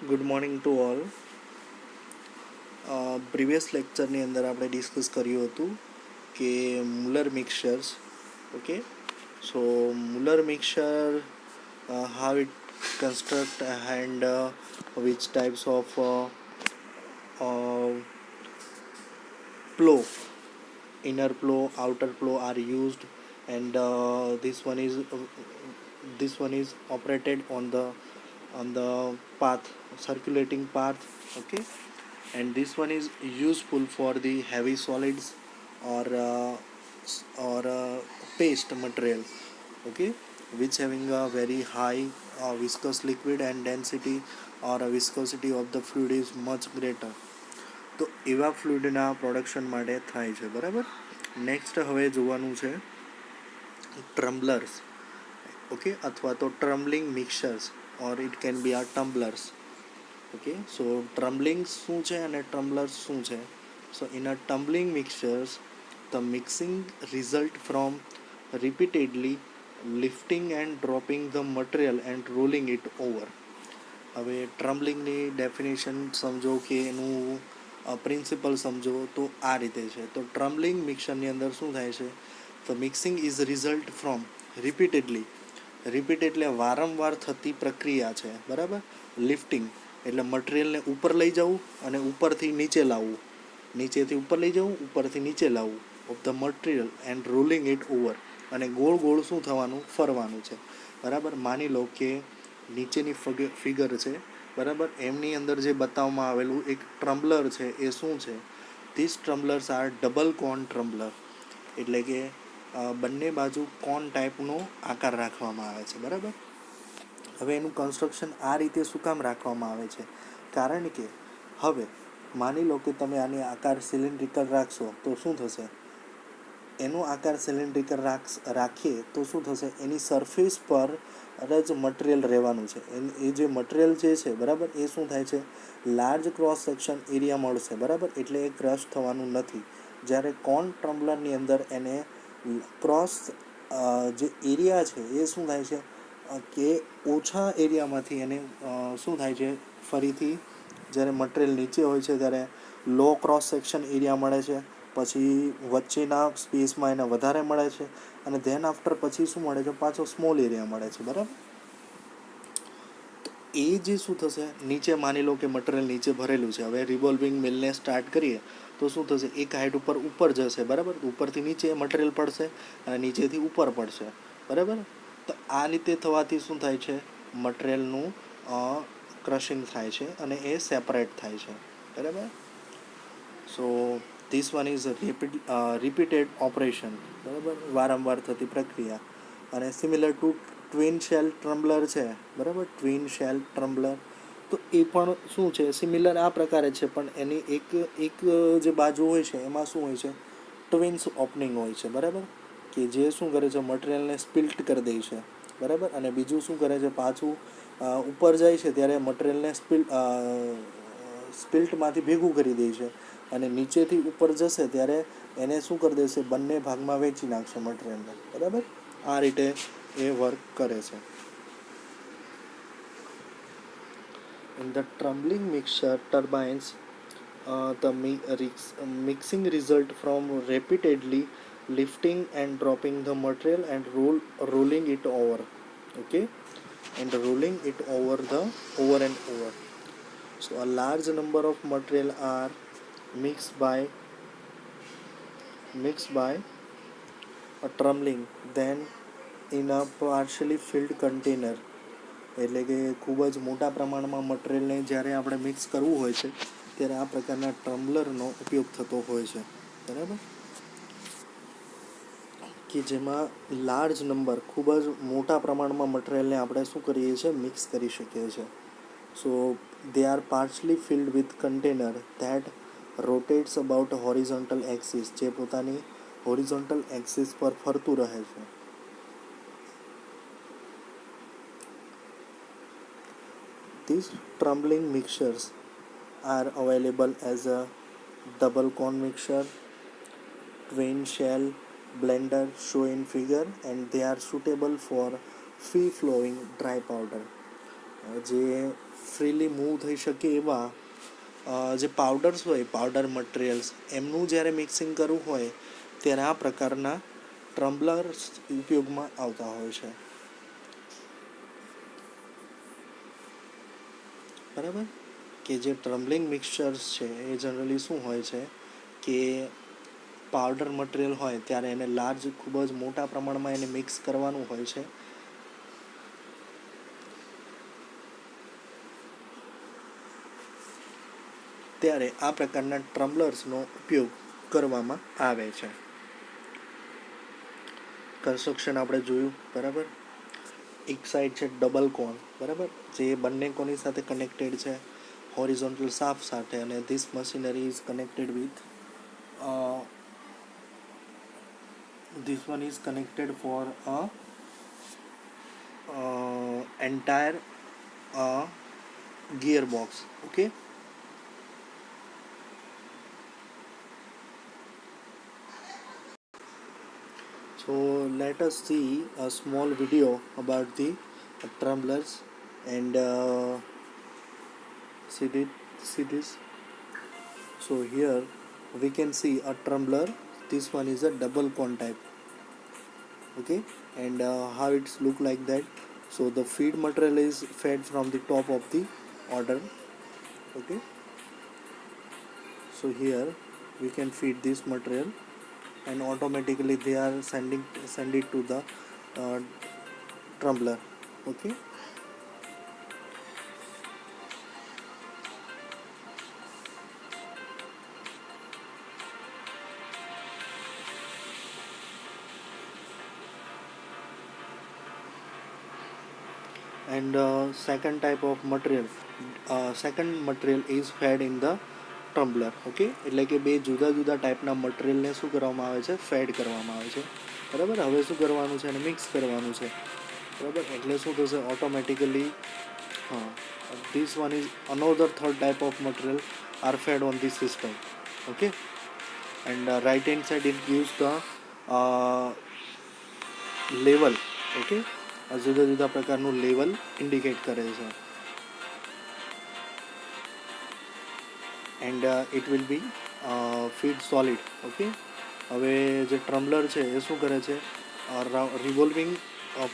Good morning to all. Previous લેક્ચરની અંદર આપણે ડિસ્કસ કર્યું હતું કે muller mixtures. Okay, so muller mixture, how it construct and which types of flow, inner flow, outer flow are used, and this one is operated on the path, circulating path. Okay, and this one is useful for the heavy solids or paste material. Okay, which having a very high viscous liquid and density, or a viscosity of the fluid is much greater. તો એવા ફ્લુઇડના production માટે થાય છે. બરાબર. Next હવે જોવાનું છે ટ્રમ્બલર્સ. Okay, અથવા તો ટ્રમ્બલિંગ મિક્સચર્સ, ઓર ઇટ કેન બી આ ટમ્બલર્સ. ઓકે, સો ટ્રમ્બલિંગ શું છે અને ટ્રમ્બલર્સ શું છે? So in a tumbling mixtures, the mixing result from repeatedly lifting and dropping the material and rolling it over. હવે ટ્રમ્બલિંગની ડેફિનેશન સમજો કે એનું પ્રિન્સિપલ સમજો તો આ રીતે છે. તો ટ્રમ્બલિંગ મિક્સરની અંદર શું થાય છે? The mixing is result from repeatedly. Repeat એટલે વારંવાર થતી પ્રક્રિયા છે. બરાબર. લિફ્ટિંગ એટલે મટીરિયલને ઉપર લઈ જવું અને ઉપરથી નીચે લાવવું, નીચેથી ઉપર લઈ જવું, ઉપરથી નીચે લાવવું of the material and rolling it over. અને ગોળ ગોળ શું થવાનું? ફરવાનું છે. બરાબર. માની લો કે નીચેની ફિગર છે. બરાબર. એમની અંદર જે બતાવવામાં આવેલું એક ટ્રમ્બલર છે, એ શું છે? ધીસ ટ્રમ્બલર્સ આર ડબલ કોન ટ્રમ્બલર. એટલે કે બંને બાજુ કોન ટાઈપનો આકાર રાખવામાં આવે છે. બરાબર. હવે એનું કન્સ્ટ્રક્શન આ રીતે શું કામ રાખવામાં આવે છે? કારણ કે હવે માની લો કે તમે આની આકાર સિલિન્ડ્રિકલ રાખશો તો શું થશે? એનો આકાર સિલિન્ડ્રિકલ રાખીએ તો શું થશે? એની સરફેસ પર જ મટીરિયલ રહેવાનું છે. એ જે મટીરિયલ જે છે, બરાબર, એ શું થાય છે? લાર્જ ક્રોસ સેક્શન એરિયા મળશે. બરાબર. એટલે એ ક્રશ થવાનું નથી. જ્યારે કોન ટ્રમ્બલરની અંદર એને ક્રોસ જે એરિયા છે એ શું થાય છે કે ઓછા એરિયામાંથી એને શું થાય છે? ફરીથી જ્યારે મટીરિયલ નીચે હોય છે ત્યારે લો ક્રોસ સેક્શન એરિયા મળે છે, પછી વચ્ચેના સ્પેસમાં એને વધારે મળે છે, અને ધેન આફ્ટર પછી શું મળે છે? પાછો સ્મોલ એરિયા મળે છે. બરાબર. એ જે શું થશે? નીચે માની લો કે મટીરિયલ નીચે ભરેલું છે. હવે રિવોલ્વિંગ મિલને સ્ટાર્ટ કરીએ તો શું થશે? એક હાઇટ ઉપર જશે. બરાબર. ઉપરથી નીચે મટીરિયલ પડશે અને નીચેથી ઉપર પડશે. બરાબર. તો આ રીતે થવાથી શું થાય છે? મટીરિયલનું ક્રશિંગ થાય છે અને એ સેપરેટ થાય છે. બરાબર. So this one is repeated operation. બરાબર. વારંવાર થતી પ્રક્રિયા. અને સિમિલર ટુ ટ્વિન શેલ ટ્રમ્બલર છે. બરાબર. ટ્વિન શેલ ટ્રમ્બલર, તો એ પણ શું છે? સિમિલર આ પ્રકારે છે, પણ એની એક જે બાજુ હોય છે એમાં શું હોય છે? ટ્વિન્સ ઓપનિંગ હોય છે. બરાબર. કે જે શું કરે છે? મટીરિયલને સ્પિલ્ટ કરી દે છે. બરાબર. અને બીજું શું કરે છે? પાછું ઉપર જાય છે ત્યારે મટીરિયલને સ્પિલ્ટમાંથી ભેગું કરી દે છે, અને નીચેથી ઉપર જશે ત્યારે એને શું કરી દેશે? બંને ભાગમાં વેચી નાખશે મટીરિયલને. બરાબર. આ રીતે એ વર્ક કરે છે. In the tumbling mixture turbines, the mixing result from repeatedly lifting and dropping the material and rolling it over. Okay, and rolling it over and over. So a large number of material are mixed by a tumbling, then in a partially filled container. એટલે કે ખૂબ જ મોટા પ્રમાણમાં મટીરિયલને જ્યારે આપણે mix કરવું હોય છે ત્યારે આ પ્રકારના ટ્રમ્બલરનો ઉપયોગ થતો હોય છે. બરાબર. કે જેમાં લાર્જ નંબર, ખૂબ જ મોટા પ્રમાણમાં મટીરિયલને આપણે શું કરીએ છીએ? મિક્સ કરી શકીએ છીએ. So they are partially filled with container that rotates about horizontal axis, જે પોતાની હોરિઝોન્ટલ એક્સિસ પર ફરતું રહે છે. These tumbling mixtures are available as a double cone mixture, twin shell blender shown in figure, and they are suitable for free flowing dry powder. જે freely move થઈ શકે એવા જે પાવડર્સ હોય, પાવડર મટીરિયલ્સ, એમનું જ્યારે મિક્સિંગ કરવું હોય ત્યારે આ પ્રકારના ટ્રમ્બલર્સ ઉપયોગમાં આવતા હોય છે. બરાબર, કે જે ટ્રમ્બલિંગ મિક્સચર્સ છે એ જનરલી શું હોય છે કે પાવડર મટીરિયલ હોય ત્યારે એને લાર્જ, ખૂબ જ મોટા પ્રમાણમાં એને મિક્સ કરવાનું હોય છે. ત્યારે આ પ્રકારના ટ્રમ્બલર્સનો ઉપયોગ કરવામાં આવે છે. કન્સ્ટ્રક્શન આપણે જોયું, બરાબર. એક સાઈડ છે ડબલ કોન, બરાબર, જે બંને કોની સાથે કનેક્ટેડ છે, હોરિઝોન્ટલ શાફ્ટ સાથે, અને this machinery is connected with this one is connected for a entire gearbox. Okay, so let us see a small video about the tremblers and see this. So here we can see a trembler. This one is a double con type. Okay, and how it's look like that. So the feed material is fed from the top of the order. Okay, so here we can feed this material and automatically they are send it to the uh, tumbler. Okay, and second material is fed in the tumbler. Okay, એટલે કે બે જુદા જુદા ટાઈપના મટીરિયલને શું કરવામાં આવે છે, ફેડ કરવામાં આવે છે. બરાબર, હવે શું કરવાનું છે, એને મિક્સ કરવાનું છે. બરાબર, એટલે શું થશે, ઓટોમેટિકલી હા, this one is another third type of material are fed on this system. Okay, and right hand side it gives the level. Okay, જુદા જુદા પ્રકારનું લેવલ ઇન્ડિકેટ કરે છે. And it will be feed solid. Okay, હવે જે ટ્રમ્બલર છે એ શું કરે છે, રિવોલ્વિંગ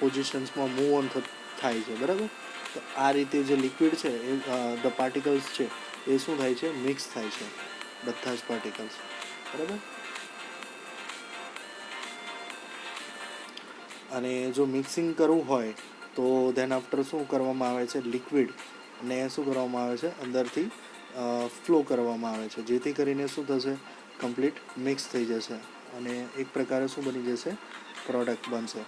પોઝિશન્સમાં મૂવ ઓન થાય છે. બરાબર, તો આ રીતે જે લિક્વિડ છે એ ધ પાર્ટિકલ્સ છે એ શું થાય છે, મિક્સ થાય છે, બધા જ પાર્ટિકલ્સ. બરાબર, અને જો મિક્સિંગ કરવું હોય તો ધેન આફ્ટર શું કરવામાં આવે છે, લિક્વિડ ને શું કરવામાં આવે છે, અંદરથી ફ્લો કરવામાં આવે છે, જેથી કરીને શું થશે, કમ્પ્લીટ મિક્સ થઈ જશે અને એક પ્રકારે શું બની જશે, પ્રોડક્ટ બનશે.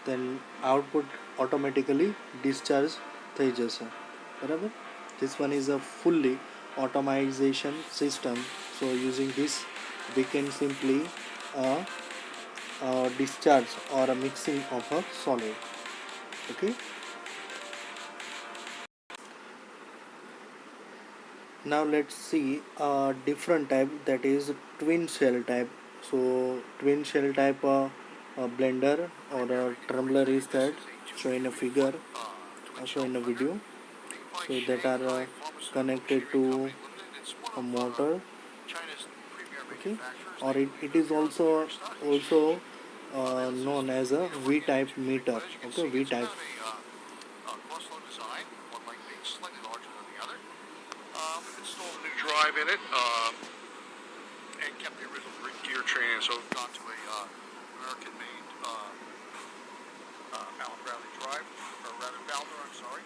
then output automatically discharge થઈ જશે. બરાબર, this one is a fully automation system, so using this we can simply discharge or a mixing of a solid. Okay, now let's see a different type, that is twin shell type. So twin shell type a blender or a tumbler is that shown in a figure, shown in a video, so that are connected to a motor. Okay, or it is also known as a V type meter. Okay, V type. We've installed a new drive in it and kept the original gear train in, so we've gone to a American-made Allen Bradley drive, or rather Baldor, I'm sorry.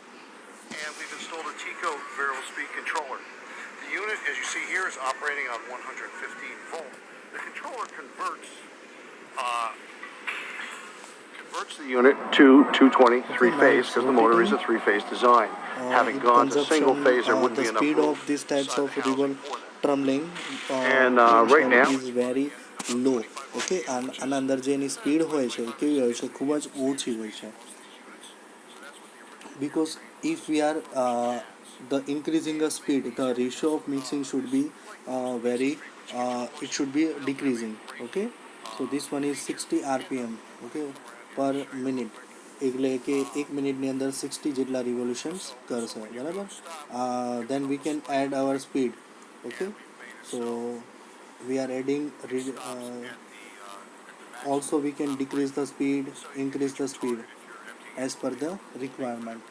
And we've installed a Tico variable speed controller. The unit, as you see here, is operating on 115 volt. The controller converts the unit to 220 three-phase because the motor is a three-phase design. Having gone to single phase, there wouldn't be enough speed room of these types inside of the housing revolve for them. trembling And right now is very low. Okay, આના અંદર જે એની speed હોય છે એ કેવી હોય છે, ખૂબ જ ઓછી હોય છે. Because if we are the increasing the speed, the ratio of mixing should be very it should be decreasing. Okay, so this one is 60 rpm, okay, per minute. એટલે કે એક મિનિટની અંદર 60 જેટલા રિવોલ્યુશન્સ કરશે, બરાબર. Then we can add our speed. Okay, so we are adding also we can decrease the speed, increase the speed as per the requirement.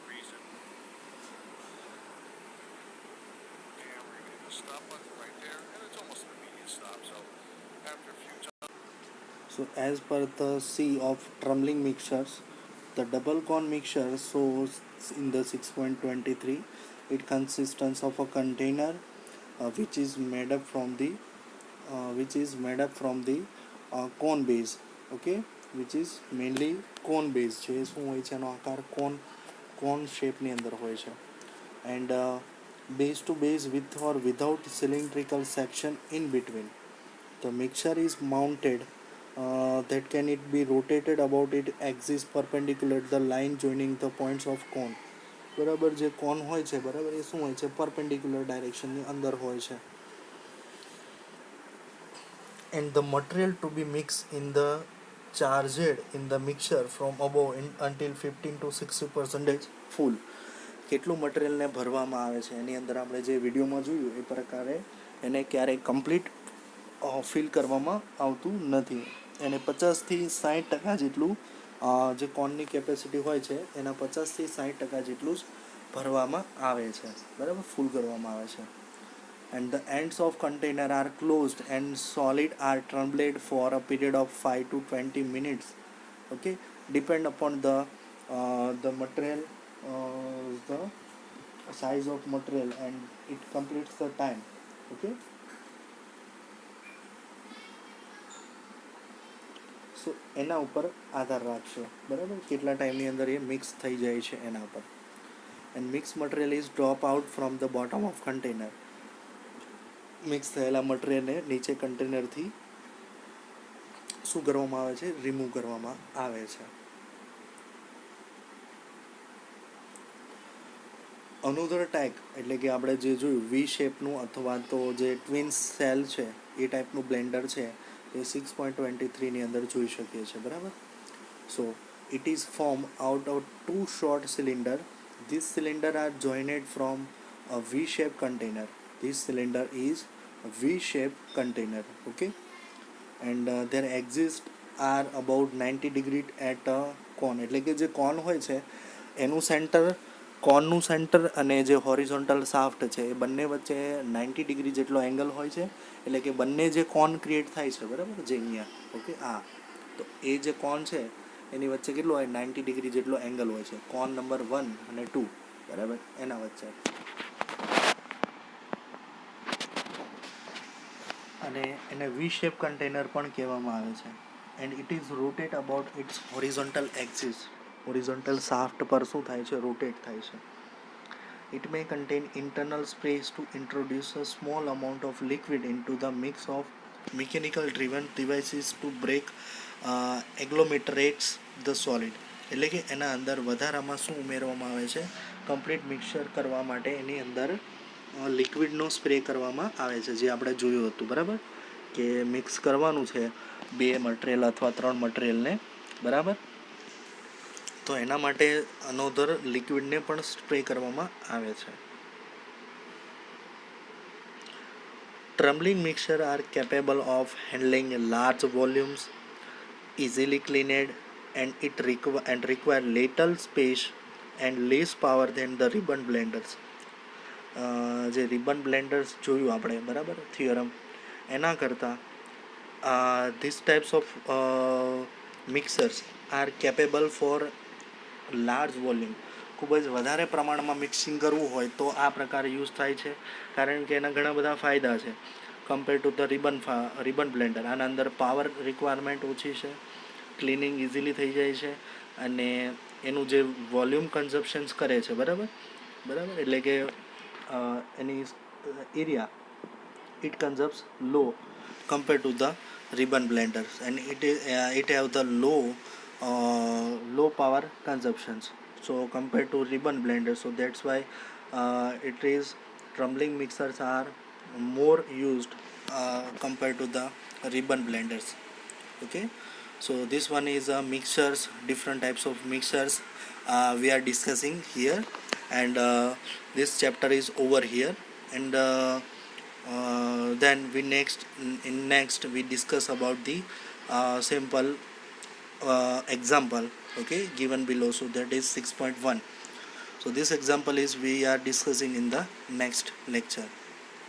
So as per the C of Trumling mixtures, the double cone mixture shows in the 6.23. It consists of a container which is made up from the cone base. Okay, which is mainly cone base છે. શું હોય છે એનો આકાર? કોન શેપની અંદર હોય છે. And base to base with or without cylindrical section in between. The mixture is mounted that can it be rotated about its axis perpendicular to the line joining the points of cone. બરાબર, જે કોન હોય છે, બરાબર, એ શું હોય છે, perpendicular ડાયરેક્શનની અંદર હોય છે. And the material to be mixed in the charged in the mixture from above until 15 to 60% full. કેટલું મટીરિયલને ભરવામાં આવે છે એની અંદર આપણે જે વિડીયોમાં જોયું એ પ્રકારે એને ક્યારેય કમ્પ્લીટ ફિલ કરવામાં આવતું નથી. એને 50થી 60% જેટલું જે કોનની કેપેસિટી હોય છે એના 50થી 60% જેટલું જ ભરવામાં આવે છે, બરાબર, ફૂલ કરવામાં આવે છે. And the ends of container are closed and solid are trembled for a period of 5 to 20 minutes. Okay, depend upon the material, the size of material, and it completes the time. Okay, સો એના ઉપર આધાર રાખશે, બરાબર, કેટલા ટાઈમની અંદર એ mix થઈ જાય છે એના ઉપર. And mix material is drop out from the bottom of container. Mix થયેલા મટીરિયલને નીચે કન્ટેનરથી શું કરવામાં આવે છે, રિમૂવ કરવામાં આવે છે. અનોધર ટાઈપ એટલે કે આપણે જે જોયું વી શેપનું અથવા તો જે ટ્વિન સેલ છે એ ટાઈપનું બ્લેન્ડર છે એ 6.23ની અંદર જોઈ શકીએ છીએ, બરાબર. સો it is formed out of two short cylinder. This cylinder are joined from a V-shaped container. This cylinder is a V-shaped container. Okay, and their exist are about 90 degree at a cone. એટલે કે જે કોન હોય છે એનું centre, કોનનું centre અને જે horizontal shaft છે એ બંને વચ્ચે 90 ડિગ્રી જેટલો એંગલ હોય છે. એટલે કે બંને જે કોન ક્રિએટ થાય છે, બરાબર, જે અહીંયા, ઓકે, તો એ જે કોન છે એની વચ્ચે કેટલો હોય, 90 ડિગ્રી જેટલો એંગલ હોય છે, કોન નંબર 1 અને 2, બરાબર, એના વચ્ચે. અને એને વી શેપ કન્ટેનર પણ કહેવામાં આવે છે. And it is rotate about its horizontal axis. Horizontal shaft પર શું થાય છે, રોટેટ થાય છે. It may contain internal space to introduce a small amount of liquid into the mix of mechanical driven devices to break agglomerates the solid. એટલે કે એના અંદર વધારામાં શું ઉમેરવામાં આવે છે, કમ્પ્લીટ મિક્સર કરવા માટે એની અંદર લિક્વિડનો સ્પ્રે કરવામાં આવે છે, જે આપણે જોયું હતું, બરાબર, કે મિક્સ કરવાનું છે 2 મટીરિયલ અથવા 3 મટીરિયલને, બરાબર. તો એના માટે અનોધર લિક્વિડને પણ સ્પ્રે કરવામાં આવે છે. Trembling mixture are capable of handling large volumes, easily cleaned, and require little space and less power than the ribbon blenders. જે રિબન બ્લેન્ડર્સ જોયું આપણે, બરાબર, થિયરમ, એના કરતાં this types of mixers are capable for large volume. ખૂબ જ વધારે પ્રમાણમાં મિક્સિંગ કરવું હોય તો આ પ્રકારે યુઝ થાય છે, કારણ કે એના ઘણા બધા ફાયદા છે compare to the ribbon Blender. આના અંદર પાવર રિક્વાયરમેન્ટ ઓછી છે, ક્લિનિંગ ઇઝીલી થઈ જાય છે, અને એનું જે વોલ્યુમ કન્ઝપ્શન્સ કરે છે, બરાબર, એટલે કે એની area it consumes low compare to the ribbon blenders, and it have the low power consumptions, so compared to ribbon blenders. So that's why it is tumbling mixers are more used compared to the ribbon blenders. Okay, so this one is mixers, different types of mixers we are discussing here, and this chapter is over here. And then we next we discuss about the simple example, okay, given below. So that is 6.1. So this example is we are discussing in the next lecture.